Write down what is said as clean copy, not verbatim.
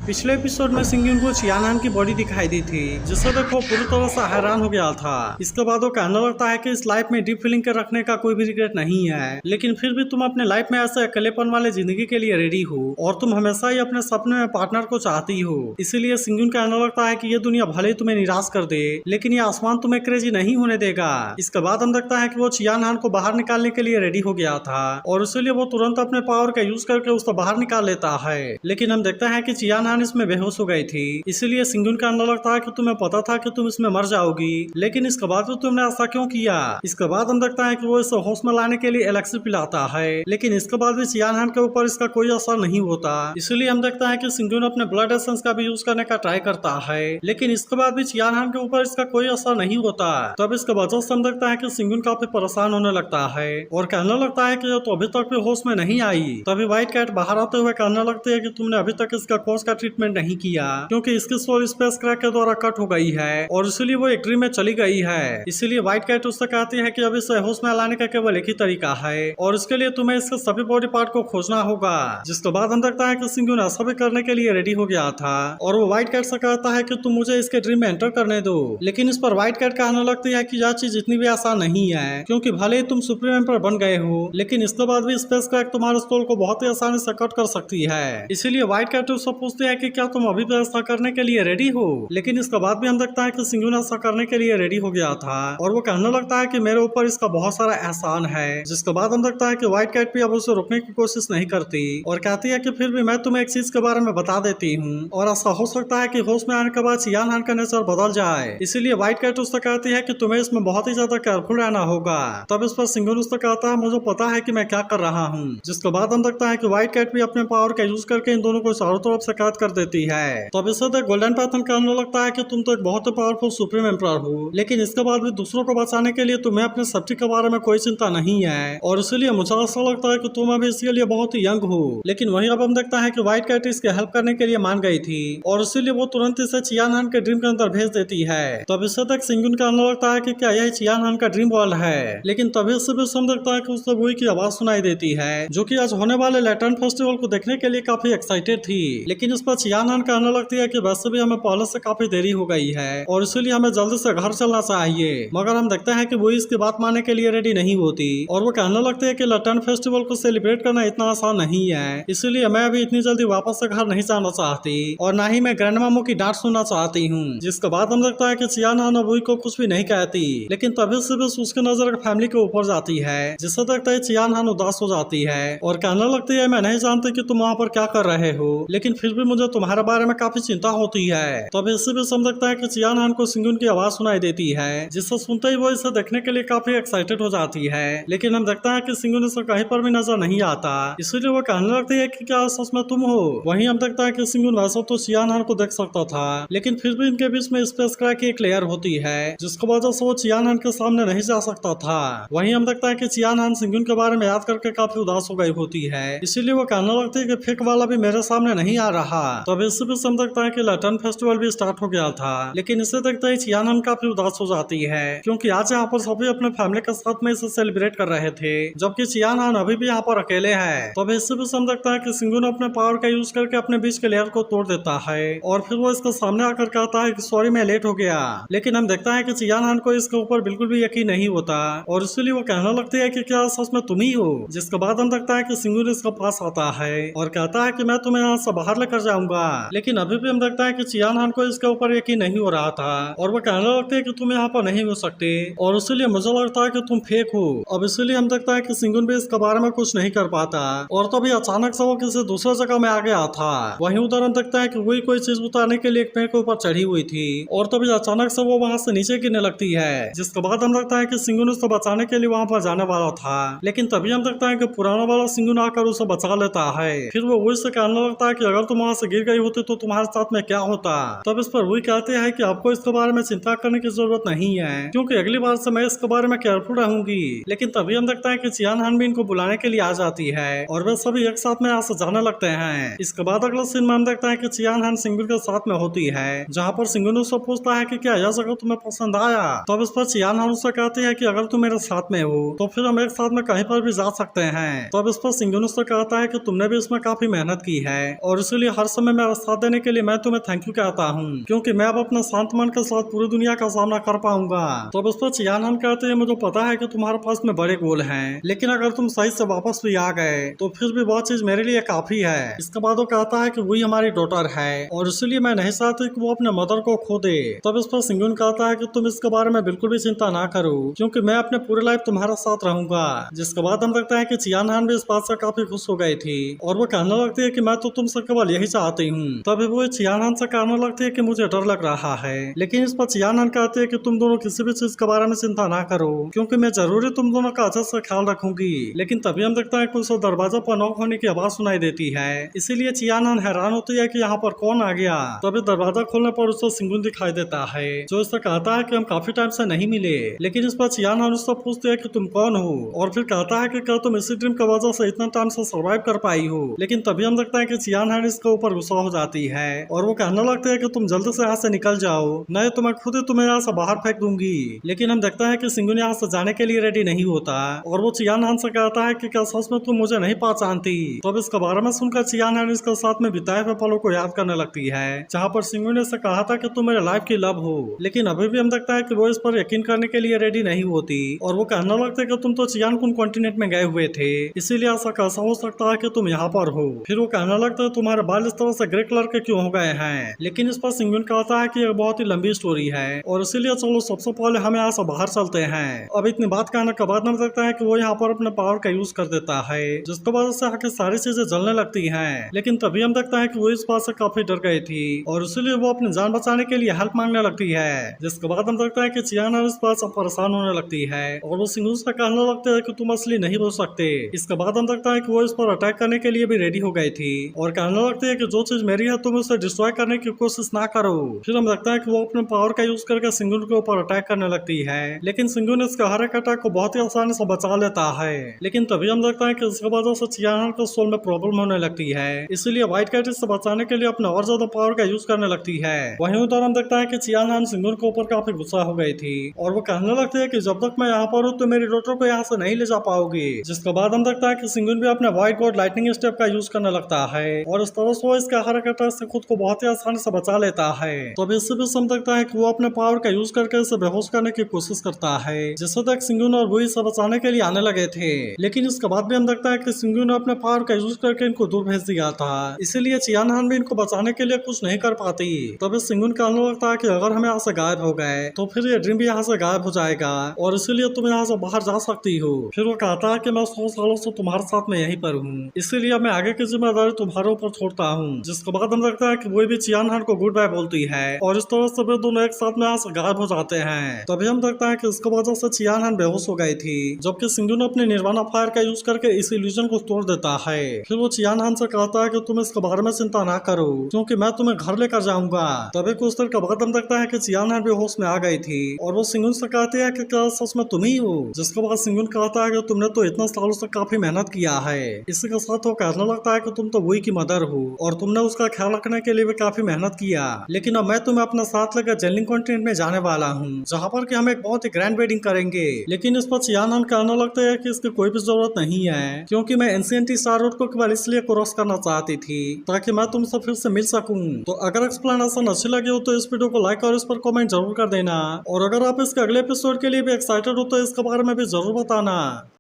पिछले एपिसोड में सिंगिन को चियानान की बॉडी दिखाई दी थी, जिससे देखो पूरी तरह से हैरान हो गया था। इसके बाद वो कहने लगता है कि इस लाइफ में डीप फीलिंग के रखने का कोई भी रिग्रेट नहीं है, लेकिन फिर भी तुम अपने लाइफ में ऐसे अकेलेपन वाले जिंदगी के लिए रेडी हो और तुम हमेशा ही अपने सपने में पार्टनर को चाहती हो। इसीलिए सिंगिन कहने लगता है कि ये दुनिया भले ही तुम्हें निराश कर दे, लेकिन ये आसमान तुम्हें क्रेजी नहीं होने देगा। इसके बाद हम देखता है कि वो चियानान को बाहर निकालने के लिए रेडी हो गया था और इसीलिए वो तुरंत अपने पावर का यूज करके उसको बाहर निकाल लेता है। लेकिन हम देखते हैं कि चियानान इसमें बेहोश हो गई थी, इसीलिए सिंगुन का अंदर लगता है कि तुम्हें पता था कि तुम इसमें मर जाओगी, लेकिन इसके बाद भी तुमने ऐसा क्यों किया। इसके बाद हम देखता है कि वो इसे होश में लाने के लिए एलेक्सी पिलाता है, लेकिन इसके बाद भी चियानान के ऊपर इसका कोई असर नहीं होता। इसलिए हम देखता है कि सिंगुन अपने ब्लड एसेंस का भी यूज करने का ट्राई करता है, लेकिन इसके बाद भी चियानान के ऊपर इसका कोई असर नहीं होता। तब इसके वजह से हम देखता है कि सिंगुन काफी परेशान होने लगता है और कहने लगता है कि ये तो अभी तक भी होश में नहीं आई। तभी व्हाइट कैट बाहर आते हुए कहने लगती है कि तुमने अभी तक इसका कोर्स का ट्रीटमेंट नहीं किया, क्योंकि इसकी सोल स्पेस क्रैक के द्वारा कट हो गई है और इसलिए वो एक ड्रीम में चली गई है। इसीलिए व्हाइट कैट उससे कहती है कि अभी इसे होश में लाने का केवल एक ही तरीका है और इसके लिए तुम्हें इसके सभी बॉडी पार्ट को खोजना होगा। जिसके बाद हम देखता है कि सिंगुन ऐसा भी करने के लिए रेडी हो गया था और वो व्हाइट कैट से कहता है कि तुम मुझे इसके ड्रीम में एंटर करने दो, लेकिन इस पर व्हाइट कैट कहने लगती है कि यह चीज इतनी भी आसान नहीं है, क्योंकि भले ही तुम सुप्रीम एम्पर बन गए हो, लेकिन इसके बाद भी स्पेस क्रैक तुम्हारे सोल को बहुत ही आसानी से कट कर सकती है। इसीलिए व्हाइट कैट उससे पूछती है कि क्या तुम अभी भी ऐसा करने के लिए रेडी हो, लेकिन इसके बाद भी हम देखता है कि सिंगुन ऐसा करने के लिए रेडी हो गया था और वो कहने लगता है कि मेरे ऊपर इसका बहुत सारा एहसान है। जिसके बाद हम देखता है कि व्हाइट कैट भी अब उसे रोकने की कोशिश नहीं करती और कहती है कि फिर भी मैं तुम्हें एक चीज के बारे में बता देती हूँ और ऐसा हो सकता है कि होश में आने के बाद चियानान का नेचर बदल जाए। इसीलिए व्हाइट कैट उससे कहती है कि तुम्हें इसमें बहुत ही ज्यादा केयरफुल रहना होगा। तब इस पर सिंगुन उससे कहता है मुझे पता है कि मैं क्या कर रहा हूँ। जिसके बाद हम देखता है कि व्हाइट कैट भी अपने पावर का यूज करके इन दोनों को चारों तरफ से कैद कर देती है। तब इसे देख गोल्डन पैथन कहने लगता है कि तुम तो एक बहुत ही पावरफुल सुप्रीम एम्परर हो, लेकिन इसके बाद भी दूसरों को बचाने के लिए तुम्हें अपने सेफ्टी के बारे में कोई चिंता नहीं है और इसीलिए मुझे ऐसा लगता है कि तुम अभी इसके लिए बहुत ही यंग हो। लेकिन वहीं अब हम देखता है कि व्हाइट कैट इसकी हेल्प करने के लिए मान गई थी और इसीलिए वो तुरंत इसे चियानान के ड्रीम के अंदर भेज देती है। तब इसे तक सिंगुन कहने लगता है कि क्या यह चियानान का ड्रीम वर्ल्ड है, लेकिन तभी से भी हम देखता है कि उससे वही की आवाज सुनाई देती है, जो कि आज होने वाले लैटर्न फेस्टिवल को देखने के लिए काफी एक्साइटेड थी। लेकिन इस पर चियानान कहने लगती है कि वैसे भी हमें पहले से काफी देरी हो गई है और इसीलिए हमें जल्दी से घर चलना चाहिए। मगर हम देखते हैं कि वो इसकी बात मानने के लिए रेडी नहीं होती और वो कहने लगते हैं कि लैटर्न फेस्टिवल को सेलिब्रेट करना इतना आसान नहीं है, इसलिए मैं अभी इतनी जल्दी वापस से घर नहीं जाना चाहती और ना ही मैं ग्रैंड मामू की डांट सुनना चाहती हूँ। जिसके बाद हम देखता है कि चियानान वही को कुछ भी नहीं कहती, लेकिन तभी से बस उसकी नजर फैमिली के ऊपर जाती है, जिससे देखता है चियानान उदास हो जाती है और कहने लगती है मैं नहीं जानती कि तुम वहाँ पर क्या कर रहे हो, लेकिन फिर भी मुझे तुम्हारे बारे में काफी चिंता होती है। तब इससे भी समझ सकता है कि चियानान को सिंगुन की आवाज सुनाई देती है, जिससे सुनते ही वो इसे देखने के लिए काफी एक्साइटेड हो जाती है। लेकिन हम देखता है कि सिंगुन इसे कहीं पर भी नजर नहीं आता, इसलिए वो कहने लगती है कि क्या सच में तुम हो। वहीं हम देखता है कि सिंगुन वैसे तो चियानान को देख सकता था, लेकिन फिर भी इनके बीच में स्पेस क्रैक की एक लेयर होती है, जिसकी वजह से वो चियानान के सामने नहीं जा सकता था। वहीं हम देखता है कि चियानान सिंगुन के बारे में याद करके काफी उदास हो गई होती है, इसीलिए वो कहने लगती है कि फेक वाला भी मेरे सामने नहीं आ रहा। तब इससे भी समझ सकता है कि लैटर्न फेस्टिवल भी स्टार्ट हो गया था, लेकिन इसे देखते ही चियानान काफी उदास हो जाती है, क्योंकि आज यहाँ पर सभी अपने फैमिली के साथ में इसे सेलिब्रेट कर रहे थे, जबकि चियानान अभी भी यहाँ पर अकेले है। तब इससे भी समझ सकता है कि सिंगुन अपने पावर का यूज करके अपने बीच के लेयर को तोड़ देता है और फिर वो इसके सामने आकर कहता है कि सॉरी मैं लेट हो गया। लेकिन हम देखता है कि चियानान को इसके ऊपर बिल्कुल भी यकीन नहीं होता और इसलिए वो कहने लगती है कि क्या सच में तुम ही हो। जिसके बाद हम देखता है कि सिंगुन इसके पास आता है और कहता है कि मैं तुम्हें यहाँ से बाहर लेकर जाऊंगा, लेकिन अभी भी हम देखता है कि चियानान को इसके ऊपर यकीन नहीं हो रहा था और वो कहने लगते हैं कि तुम यहाँ पर नहीं हो सकते और इसीलिए मुझे लगता है कि तुम फेक हो। अब इसीलिए हम देखता है कि सिंगुन भी इसके बारे में कुछ नहीं कर पाता और तभी अचानक से वो किसी दूसरे जगह में आ गया था। वहीं उधर हम देखता है कि वही कोई चीज उतारने के लिए एक पेड़ के ऊपर चढ़ी हुई थी और तभी अचानक से वो वहाँ से नीचे गिरने लगती है। जिसके बाद हम देखता है कि सिंगुन उसको बचाने के लिए वहाँ पर जाने वाला था, लेकिन तभी हम देखता है कि पुराना वाला सिंगुन आकर उसे बचा लेता है। फिर वो वही से कहने लगता है कि अगर तुम वहाँ से गिर गई होती तो तुम्हारे साथ में क्या होता। तब इस पर वही कहते हैं कि आपको इसके बारे में चिंता करने की जरूरत नहीं है, क्योंकि अगली बार से मैं इसके बारे में केयरफुल रहूंगी। लेकिन तभी हम देखता है कि चियानान भी इनको बुलाने के लिए आ जाती है और वे सभी एक साथ में यहाँ से जाने लगते हैं। इसके बाद अगले सीन में हम देखता है कि चियानान सिंगुन के साथ में होती है, जहाँ पर सिंगुन उससे पूछता है कि क्या यह जगह तुम्हें पसंद आया। तब इस पर चियानान उससे कहती है कि अगर तुम मेरे साथ में हो तो फिर हम एक साथ में कहीं पर भी जा सकते हैं। तब इस पर सिंगुन उससे कहता है कि तुमने भी इसमें काफी मेहनत की है और इसीलिए हर वास्तव में मेरा साथ देने के लिए मैं तुम्हें थैंक यू कहता हूँ, क्योंकि मैं अब अपने शांत मन के साथ पूरी दुनिया का सामना कर पाऊंगा। तो उस पर चियान हान कहते हैं, मुझे पता है कि तुम्हारे पास में बड़े गोल हैं, लेकिन अगर तुम सही से वापस भी आ गए तो फिर भी वो चीज मेरे लिए काफी है। इसके बाद वो कहता है कि वही हमारी डॉटर है और इसलिए मैं नहीं चाहती कि वो अपने मदर को खो दे। तब इस पर सिंगुन कहता है कि तुम इसके बारे में बिल्कुल भी चिंता ना करो, क्योंकि मैं अपने पूरे लाइफ तुम्हारे साथ रहूंगा। जिसके बाद हम देखते हैं कि चियान हान भी इस बात से काफी खुश हो गई थी और वो कहने लगती है कि मैं तो तुमसे केवल यही चाहती हूँ। तभी वो चियान हान से कहने लगती है कि मुझे डर लग रहा है, लेकिन इस पर चियान हान कहती है कि तुम दोनों किसी भी चीज के बारे में चिंता ना करो, क्योंकि मैं जरूरी तुम दोनों का अच्छे से ख्याल रखूंगी। लेकिन तभी हम देखते हैं कि उसे दरवाजा पर नॉक होने की आवाज सुनाई देती है, इसीलिए चियान हान हैरान होती है कि यहाँ पर कौन आ गया। तभी दरवाजा खोलने पर उसे सिंगुन दिखाई देता है, जो इससे कहता है कि हम काफी टाइम से नहीं मिले। लेकिन इस पर चियान हान उससे पूछती है कि तुम कौन हो, और फिर कहता है कि क्या तुम इसी ड्रीम की वजह से इतना टाइम से सर्वाइव कर पाई हो। लेकिन तभी हम देखते हैं कि चियान हान इसके ऊपर गुस्सा हो जाती है और वो कहने लगती है कि तुम जल्दी से यहाँ से निकल जाओ, नहीं तो मैं खुद ही तुम्हें यहाँ से बाहर फेंक दूंगी। लेकिन हम देखते हैं कि सिंगुन यहाँ से जाने के लिए रेडी नहीं होता और वो चियान हान से कहता है कि क्या सच में तुम मुझे नहीं पहचानती। तो अब इसके बारे में सुनकर चियान हान इसके साथ में बिताए हुए पलों को याद करने लगती है, जहाँ पर सिंगुन ने से कहा था कि तुम मेरे लाइफ की लव हो। लेकिन अभी भी हम देखता है कि वो इस पर यकीन करने के लिए रेडी नहीं होती और वो कहने लगते कि तुम तो चियान कुन कॉन्टिनेंट में गए हुए थे, इसीलिए ऐसा कैसा हो सकता है कि तुम यहाँ पर हो। फिर वो कहने लगता है तुम्हारे बाल इस तरह से ग्रे कलर के क्यों हो गए हैं। लेकिन इस पर सिंगुन कहता है कि यह बहुत ही लंबी स्टोरी है और इसीलिए चलो सबसे पहले हम यहाँ से बाहर चलते हैं। अब इतनी बात कहने के बाद हम देखते हैं कि वो यहाँ पर अपने पावर का यूज कर देता है, जिसकी वजह से आके सारी चीजें जलने लगती हैं। लेकिन तभी हम देखते हैं कि वो इस बात से काफी डर गई थी और इसीलिए वो अपनी जान बचाने के लिए हेल्प मांगने लगती है। जिसके बाद हम देखते हैं कि चियान इस बात से परेशान होने लगती है और वो सिंगुन से कहने लगते हैं कि तुम असली नहीं बोल सकते। इसके बाद हम देखते हैं कि वो इस पर अटैक करने के लिए भी रेडी हो गई थी और कहने लगती है कि जो चीज मेरी है तुम उसे डिस्ट्रॉय करने की कोशिश ना करो। फिर हम देखते हैं कि वो अपने पावर का यूज करके सिंगुन के ऊपर अटैक करने लगती है, लेकिन सिंगुन इसके हर एक अटैक को बहुत ही आसानी से बचा लेता है। लेकिन तभी हम देखते हैं कि इसके वजह से चियान के सोल में प्रॉब्लम होने लगती है, इसलिए व्हाइट कैट से बचाने के लिए अपना और ज्यादा पावर का यूज करने लगती है। वहीं उधर हम देखता है कि चियान सिंगुन के ऊपर काफी गुस्सा हो गई थी और वो कहने लगती है कि जब तक मैं यहाँ पर हूँ तो मेरी डॉटर को यहाँ से नहीं ले जा पाओगी। जिसके बाद हम देखता है कि सिंगुन भी अपने व्हाइट गॉड लाइटनिंग स्टेप का यूज करने लगता है और इस तरह से वो इसके हर एक अटैक से खुद को बहुत ही आसानी से बचा लेता है। तो अब इससे भी सम सकता है कि वो अपने पावर का यूज करके इसे बेहोश करने की कोशिश करता है, जिससे तक सिंगुन और वो इसे बचाने के लिए आने लगे थे। लेकिन इसके बाद भी हम देखता है कि सिंगुन ने अपने पावर का यूज करके इनको दूर भेज दिया था, इसीलिए चियान हान भी इनको बचाने के लिए कुछ नहीं कर पाती। तब इस सिंगुन का कहने लगता है कि अगर हम यहाँ से गायब हो गए तो फिर ये ड्रीम भी यहाँ से गायब हो जाएगा और इसीलिए तुम यहाँ से बाहर जा सकती हो। फिर वो कहता है कि मैं 100 सालों से तुम्हारे साथ में यहीं पर हूँ, इसीलिए मैं आगे की जिम्मेदारी तुम्हारे ऊपर छोड़ता हूँ। जिसके बाद हम देखता है कि वो भी चियान हान को गुड बाय बोलती है और इस तरह से वे दोनों एक साथ में यहाँ से गायब हो जाते हैं। तभी हम देखता है कि इसकी वजह से चियान हान बेहोश हो गई थी, जबकि सिंगुन अपने निर्वाणा फायर का यूज करके इस इल्यूजन को तोड़ देता है। फिर वो चियान हान से कहता है कि तुम इसके बारे में चिंता ना करो, क्योंकि मैं तुम्हें घर लेकर जाऊंगा। तभी कुछ देर के बाद हम देखता है कि चियान हान भी होश में आ गई थी और वो सिंगुन से कहती है कि क्या सच में तुम ही हो। जिसके बाद सिंगुन कहता है कि तुमने तो इतना सालों से काफी मेहनत किया है। इसी के साथ वो कहने लगता है कि तुम तो वही की मदर हो और तुमने उसका ख्याल रखने के लिए भी काफी मेहनत किया, लेकिन अब मैं तुम्हें अपने साथ लेकर जेलिंग कॉन्टिनेंट में जाने वाला हूँ, जहाँ पर कि हम एक बहुत ही ग्रैंड वेडिंग करेंगे। लेकिन इस पर चियान हान कहने लगते हैं कि इसकी कोई भी जरूरत नहीं है, क्योंकि मैं एंशिएंट स्टार रोड को केवल इसलिए क्रॉस करना चाहती थी ताकि मैं तुमसे फिर से मिल सकूं। तो अगर एक्सप्लेनेशन अच्छी लगी हो तो इस वीडियो को लाइक और इस पर कमेंट जरूर कर देना, और अगर आप इसके अगले एपिसोड के लिए भी एक्साइटेड हो तो इसके बारे में भी जरूर बताना।